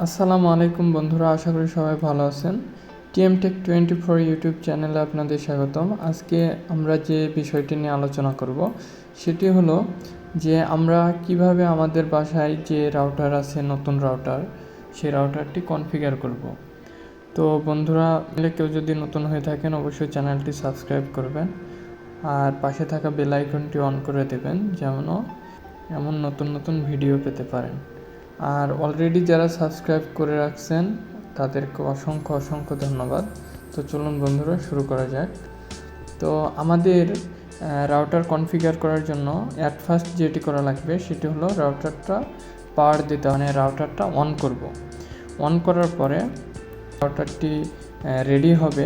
আসসালামু আলাইকুম বন্ধুরা, আশা করি সবাই ভালো আছেন। টিএমটেক 24 ইউটিউব চ্যানেলে আপনাদের স্বাগতম। আজকে আমরা যে বিষয়টি নিয়ে আলোচনা করব সেটি হলো যে আমরা কিভাবে আমাদের বাসায় যে রাউটার আছে, নতুন রাউটার, সেই রাউটারটি কনফিগার করব। তো বন্ধুরা, কেউ যদি নতুন হয়ে থাকেন অবশ্যই চ্যানেলটি সাবস্ক্রাইব করবেন আর পাশে থাকা বেল আইকনটি অন করে দেবেন, যেন এমন নতুন নতুন ভিডিও পেতে পারেন। আর অলরেডি যারা সাবস্ক্রাইব করে রাখছেন তাদেরকে অসংখ্য অসংখ্য ধন্যবাদ। তো চলুন বন্ধুরা, শুরু করা যাক। তো আমাদের রাউটার কনফিগার করার জন্য অ্যাট ফার্স্ট যেটি করা লাগবে সেটি হলো রাউটারটা পাওয়ার দিতে, মানে রাউটারটা অন করব। অন করার পরে রাউটারটি রেডি হবে,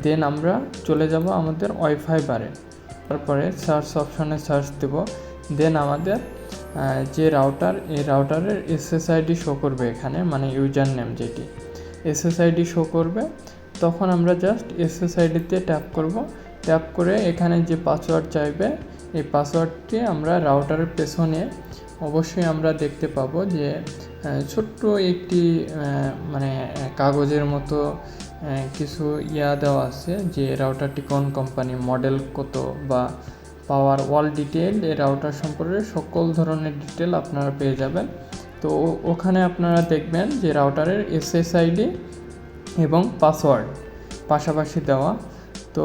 দেন আমরা চলে যাব আমাদের ওয়াইফাই বারে। তারপরে সার্চ অপশানে সার্চ দেব, দেন আমাদের যে রাউটার, এই রাউটারের এসএসআইডি শো করবে এখানে, মানে ইউজার নেম যেটি এসএসআইডি শো করবে। তখন আমরা জাস্ট এসএসআইডিতে ট্যাপ করব। ট্যাপ করে এখানে যে পাসওয়ার্ড চাইবে, এই পাসওয়ার্ডটি আমরা রাউটারের পেছনে অবশ্যই আমরা দেখতে পাবো যে ছোট্ট একটি মানে কাগজের মতো কিছু দেওয়া আছে, যে রাউটারটি কোন কোম্পানি, মডেল কত, বা পাওয়ার, ওয়াল ডিটেল, এই রাউটার সম্পর্কে সকল ধরনের ডিটেল আপনারা পেয়ে যাবেন। তো ওখানে আপনারা দেখবেন যে রাউটারের এসএসআইডি এবং পাসওয়ার্ড পাশাপাশি দেওয়া। তো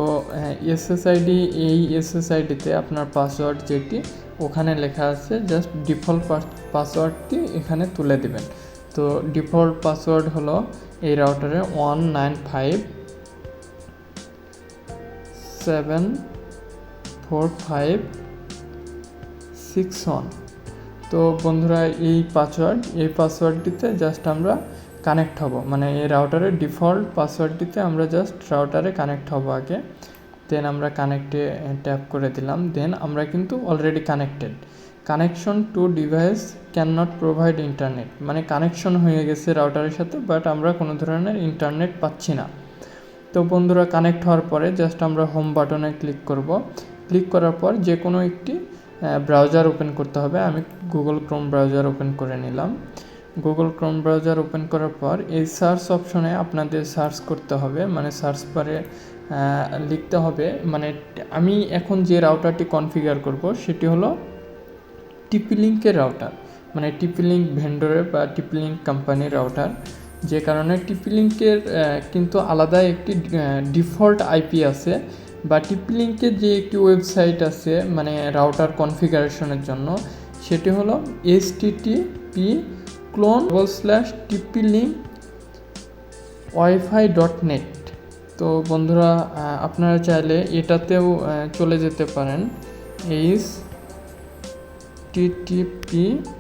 এই এসএসআইডিতে আপনার পাসওয়ার্ড যেটি ওখানে লেখা আছে, জাস্ট ডিফল্ট পাসওয়ার্ডটি এখানে তুলে দেবেন। তো ডিফল্ট পাসওয়ার্ড হলো এই রাউটারে 195.74561। তো বন্ধুরা, এই পাসওয়ার্ডটিতে জাস্ট আমরা কানেক্ট হব, মানে এই রাউটারের ডিফল্ট পাসওয়ার্ডটিতে আমরা জাস্ট রাউটারে কানেক্ট হব আগে। দেন আমরা কানেক্টে ট্যাপ করে দিলাম। দেন আমরা কিন্তু already connected. Connection to device can not provide internet, মানে কানেকশন হয়ে গেছে রাউটারের সাথে, বাট আমরা কোনো ধরনের ইন্টারনেট পাচ্ছি না। তো বন্ধুরা, কানেক্ট হওয়ার পরে জাস্ট আমরা হোম বাটনে ক্লিক করব। ক্লিক করার পর যে কোনো একটি ব্রাউজার ওপেন করতে হবে। আমি গুগল ক্রোম ব্রাউজার ওপেন করে নিলাম। গুগল ক্রোম ব্রাউজার ওপেন করার পর এই সার্চ অপশনে আপনাদের সার্চ করতে হবে, মানে সার্চ বারে লিখতে হবে, মানে আমি এখন যে রাউটারটি কনফিগার করব সেটি হলো টিপিলিঙ্কের রাউটার, মানে টিপিলিঙ্ক ভেন্ডরের বা টিপিলিঙ্ক কোম্পানির রাউটার। যে কারণে টিপিলিঙ্কের কিন্তু আলাদা একটি ডিফল্ট আইপি আছে, বা টিপিলিঙ্কের যে একটি ওয়েবসাইট আছে মানে রাউটার কনফিগারেশনের জন্য, সেটি হলো http://tplink.wifi.net। তো বন্ধুরা, আপনারা চাইলে এটাতেও চলে যেতে পারেন, http://tplink.wifi.net।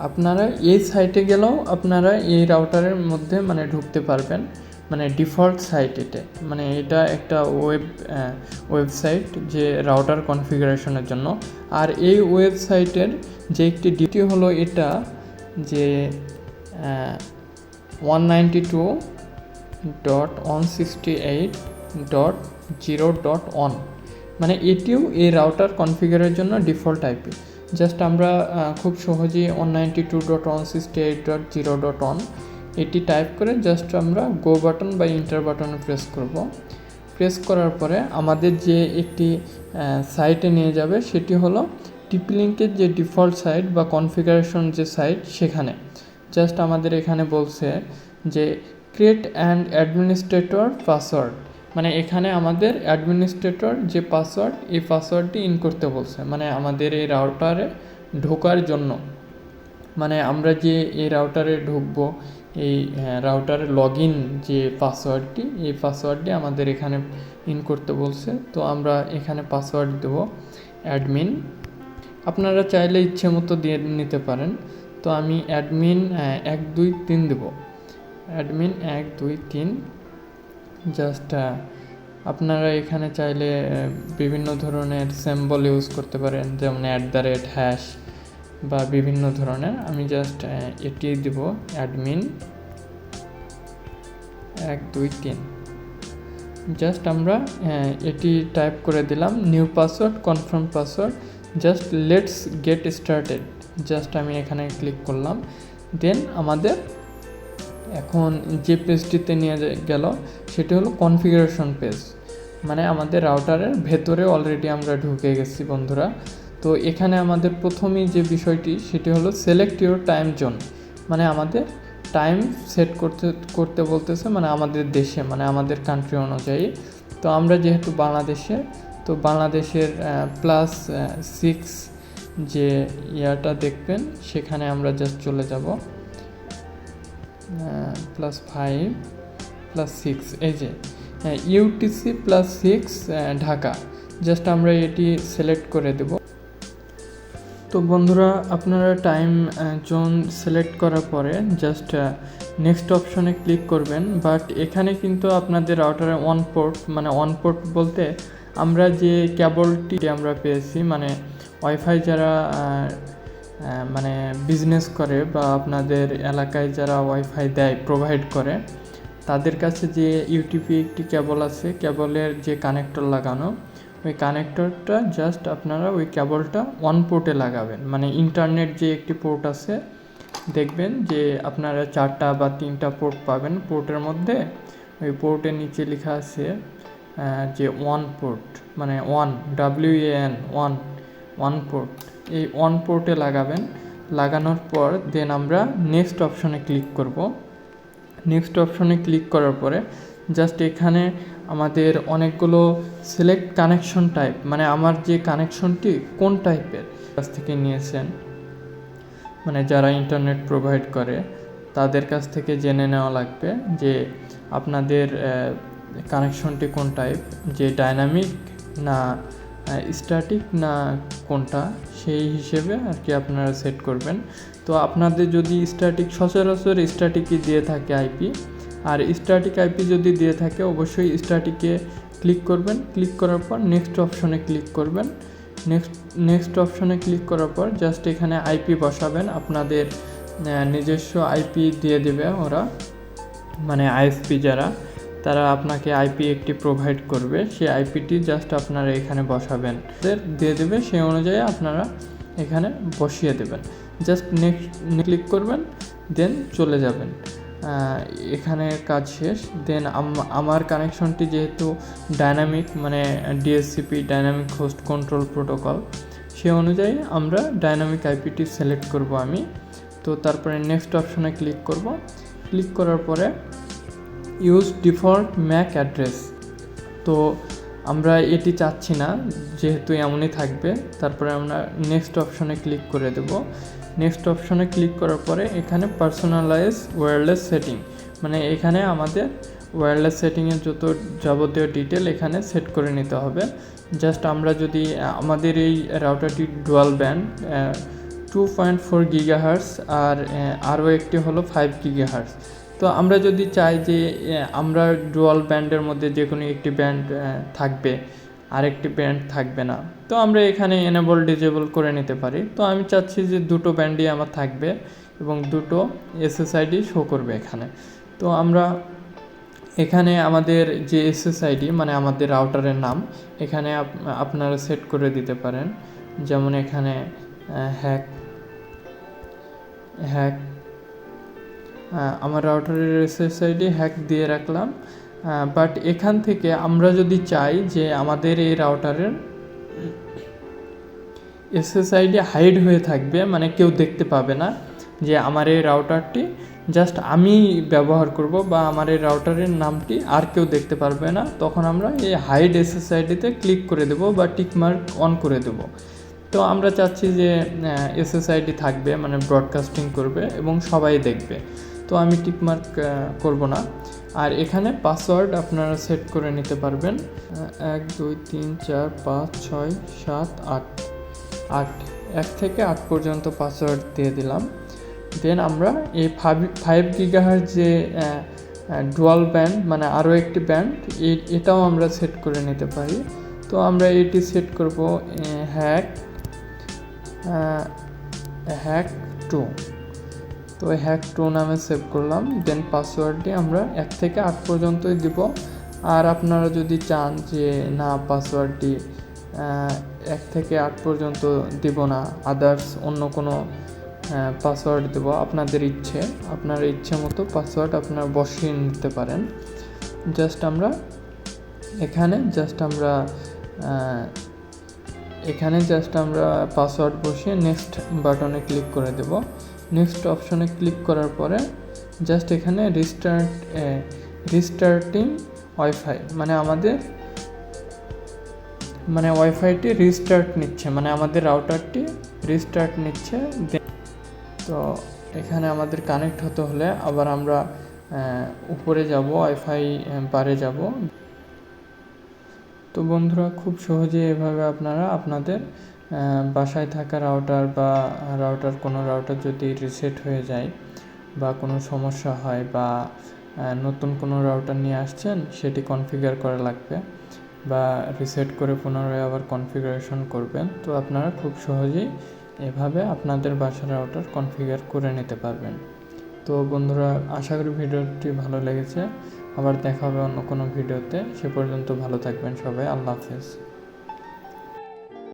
আপনারা এই সাইটে গেলেও আপনারা এই রাউটারের মধ্যে মানে ঢুকতে পারবেন, মানে ডিফল্ট সাইট এটা, মানে এটা একটা ওয়েবসাইট যে রাউটার কনফিগারেশনের জন্য। আর এই ওয়েবসাইটের যে একটি ডিটি হলো এটা, যে 192.168.0.1, মানে এটিও এই রাউটার কনফিগারের জন্য ডিফল্ট আইপি। জাস্ট আমরা খুব সহজেই 192.168.0.1 এটি টাইপ করে জাস্ট আমরা গো বাটন বা ইন্টার বাটনে প্রেস করব। প্রেস করার পরে আমাদের যে একটি সাইটে নিয়ে যাবে, সেটি হলো টিপিলিঙ্কের যে ডিফল্ট সাইট বা কনফিগারেশন যে সাইট, সেখানে জাস্ট আমাদের এখানে বলছে যে ক্রিয়েট অ্যান্ড অ্যাডমিনিস্ট্রেটর পাসওয়ার্ড, মানে এখানে আমাদের অ্যাডমিনিস্ট্রেটর যে পাসওয়ার্ড, এই পাসওয়ার্ডটি ইন করতে বলছে, মানে আমাদের এই রাউটারে ঢোকার জন্য, মানে আমরা যে এই রাউটারে ঢুকবো, এই রাউটারে লগ ইন যে পাসওয়ার্ডটি, এই পাসওয়ার্ডটি আমাদের এখানে ইন করতে বলছে। তো আমরা এখানে পাসওয়ার্ড দেব অ্যাডমিন, আপনারা চাইলে ইচ্ছে মতো দিয়ে নিতে পারেন। তো আমি অ্যাডমিন 123 দেব, অ্যাডমিন 123, জাস্ট আপনারা এখানে চাইলে বিভিন্ন ধরনের সিম্বল ইউজ করতে পারেন, যেমন @# বা বিভিন্ন ধরনের। আমি জাস্ট এটি দিব, অ্যাডমিন 123। জাস্ট আমরা এটি টাইপ করে দিলাম, new password, confirm password, just let's get started. Just আমি এখানে ক্লিক করলাম। দেন আমাদের এখন যে পেজটিতে নিয়ে গেল সেটি হলো কনফিগারেশন পেজ, মানে আমাদের রাউটারের ভেতরে অলরেডি আমরা ঢুকে গেছি বন্ধুরা। তো এখানে আমাদের প্রথমেই যে বিষয়টি সেটি হলো সিলেক্ট ইউর টাইম জোন, মানে আমাদের টাইম সেট করতে বলতেছে, মানে আমাদের দেশে, মানে আমাদের কান্ট্রি অনুযায়ী। তো আমরা যেহেতু বাংলাদেশে, তো বাংলাদেশের +6 যে ইয়াটা দেখবেন সেখানে আমরা জাস্ট চলে যাব, +5 +6, এই যে UTC +6 ঢাকা। জাস্ট আমরা এটি সিলেক্ট করে দেব। তো বন্ধুরা, আপনারা টাইম জোন সিলেক্ট করার পরে জাস্ট নেক্সট অপশনে ক্লিক করবেন। বাট এখানে কিন্তু আপনাদের রাউটারে অন পোর্ট, মানে অন পোর্ট বলতে আমরা যে কেবলটি আমরা পেয়েছি, মানে ওয়াইফাই যারা মানে বিজনেস করে বা আপনাদের এলাকায় যারা ওয়াইফাই দেয়, প্রোভাইড করে, তাদের কাছে যে ইউটিপি একটি কেবল আছে, কেবলের যে কানেক্টর লাগানো, ওই কানেক্টরটা জাস্ট আপনারা ওই কেবলটা ওয়ান পোর্টে লাগাবেন। মানে ইন্টারনেট যে একটি পোর্ট আছে, দেখবেন যে আপনারা 4টা বা 3টা পোর্ট পাবেন। পোর্টের মধ্যে ওই পোর্টের নিচে লেখা আছে যে ওয়ান পোর্ট, মানে ওয়ান পোর্ট, এই ওয়ান পোর্টে লাগাবেন। লাগানোর পর দেন আমরা নেক্সট অপশনে ক্লিক করব। নেক্সট অপশনে ক্লিক করার পরে জাস্ট এখানে আমাদের অনেকগুলো সিলেক্ট কানেকশন টাইপ, মানে আমার যে কানেকশনটি কোন টাইপের কাছ থেকে নিয়েছেন, মানে যারা ইন্টারনেট প্রোভাইড করে তাদের কাছ থেকে জেনে নেওয়া লাগবে যে আপনাদের কানেকশনটি কোন টাইপ, যে ডাইনামিক না স্ট্যাটিক না কোনটা, সেই হিসেবে আর কি আপনারা সেট করবেন। তো আপনাদের যদি স্ট্যাটিক, সচরাচর স্ট্যাটিকই দিয়ে থাকে আইপি, আর স্ট্যাটিক আইপি যদি দিয়ে থাকে অবশ্যই স্ট্যাটিকে ক্লিক করবেন। ক্লিক করার পর নেক্সট অপশনে ক্লিক করবেন। নেক্সট অপশনে ক্লিক করার পর জাস্ট এখানে আইপি বসাবেন। আপনাদের নিজস্ব আইপি দিয়ে দেবে ওরা, মানে আইএসপি যারা, তারা আপনাকে আইপি একটি প্রোভাইড করবে, সেই আইপিটি জাস্ট আপনারা এখানে বসাবেন, দিয়ে দেবে, সেই অনুযায়ী আপনারা এখানে বসিয়ে দেবেন। জাস্ট নেক্সট ক্লিক করবেন, দেন চলে যাবেন, এখানে কাজ শেষ। দেন আমার কানেকশনটি যেহেতু ডাইনামিক, মানে DHCP, dynamic host control protocol, সে অনুযায়ী আমরা ডাইনামিক আইপিটি সিলেক্ট করব আমি। তো তারপরে নেক্সট অপশনে ক্লিক করব। ক্লিক করার পরে ইউজ ডিফল্ট ম্যাক অ্যাড্রেস, তো আমরা এটি চাচ্ছি না, যেহেতু এমনই থাকবে। তারপরে আমরা নেক্সট অপশনে ক্লিক করে দেব। নেক্সট অপশনে ক্লিক করার পরে এখানে পার্সোনালাইজ ওয়্যারলেস সেটিং, মানে এখানে আমাদের ওয়্যারলেস সেটিংয়ের যত যাবতীয় ডিটেল এখানে সেট করে নিতে হবে। জাস্ট আমরা যদি আমাদের এই রাউটারটি ডুয়াল ব্যান্ড 2.4 গিগাহার্টজ, আর আরও একটি হলো 5 গিগাহার্টজ। তো আমরা যদি চাই যে আমরা ডুয়াল ব্যান্ডের মধ্যে যে কোনো একটি ব্যান্ড থাকবে, আরেকটি ব্যান্ড থাকবে না, তো আমরা এখানে এনেবল ডিজেবল করে নিতে পারি। তো আমি চাচ্ছি যে দুটো ব্যান্ডই আমার থাকবে এবং দুটো এসএসআইডি শো করবে এখানে। তো আমরা এখানে আমাদের যে এসএসআইডি, মানে আমাদের রাউটারের নাম, এখানে আপনারা সেট করে দিতে পারেন। যেমন এখানে হ্যাক আমার রাউটারের এসএসআইডি হ্যাক দিয়ে রাখলাম। বাট এখান থেকে আমরা যদি চাই যে আমাদের এই রাউটারের এসএসআইডি হাইড হয়ে থাকবে, মানে কেউ দেখতে পাবে না যে আমার এই রাউটারটি জাস্ট আমি ব্যবহার করব, বা আমার এই রাউটারের নামটি আর কেউ দেখতে পারবে না, তখন আমরা এই হাইড এসএসআইডিতে ক্লিক করে দেব বা টিকমার্ক অন করে দেব। তো আমরা চাচ্ছি যে এসএসআইডি থাকবে, মানে ব্রডকাস্টিং করবে এবং সবাই দেখবে, তো আমি টিকমার্ক করব না। আর এখানে পাসওয়ার্ড আপনারা সেট করে নিতে পারবেন, 1 2 3 4 5 6 7 8 1 থেকে 8 পর্যন্ত পাসওয়ার্ড দিয়ে দিলাম। দেন আমরা এই 5 গিগাহার্টজ যে ডুয়াল ব্যান্ড মানে আরও একটি ব্যান্ড, এটাও আমরা সেট করে নিতে পারি। তো আমরা এটি সেট করব হ্যাক 2। তো হ্যাক 2 নামে সেভ করলাম। দেন পাসওয়ার্ডটি আমরা 1 থেকে 8 পর্যন্তই দিব। আর আপনারা যদি চান যে না পাসওয়ার্ডটি 1 থেকে 8 পর্যন্ত দিব না, আদার্স অন্য কোনো পাসওয়ার্ড দেব, আপনাদের ইচ্ছে, আপনার ইচ্ছে মতো পাসওয়ার্ড আপনারা বসিয়ে নিতে পারেন। এখানে জাস্ট আমরা পাসওয়ার্ড বসিয়ে নেক্সট বাটনে ক্লিক করে দেব। নেক্সট অপশনে ক্লিক করার পরে জাস্ট এখানে রিস্টার্টিং ওয়াইফাই মানে ওয়াইফাইটি রিস্টার্ট নিচ্ছে, মানে আমাদের রাউটারটি রিস্টার্ট নিচ্ছে। তো এখানে আমাদের কানেক্ট হতে হলে আবার আমরা উপরে যাব, ওয়াইফাই বারে যাব। তো বন্ধুরা, খুব সহজে এভাবে আপনারা আপনাদের বাসায় থাকা কোনো রাউটার যদি রিসেট হয়ে যায় বা কোনো সমস্যা হয় বা নতুন কোনো রাউটার নিয়ে আসছেন, সেটি কনফিগার করা লাগবে বা রিসেট করে পুনরায় আবার কনফিগারেশন করবেন, তো আপনারা খুব সহজেই এভাবে আপনাদের বাসার রাউটার কনফিগার করে নিতে পারবেন। তো বন্ধুরা, আশা করি ভিডিওটি ভালো লেগেছে। আবার দেখা হবে অন্য কোনো ভিডিওতে। সে পর্যন্ত ভালো থাকবেন সবাই। আল্লাহ হাফেজ।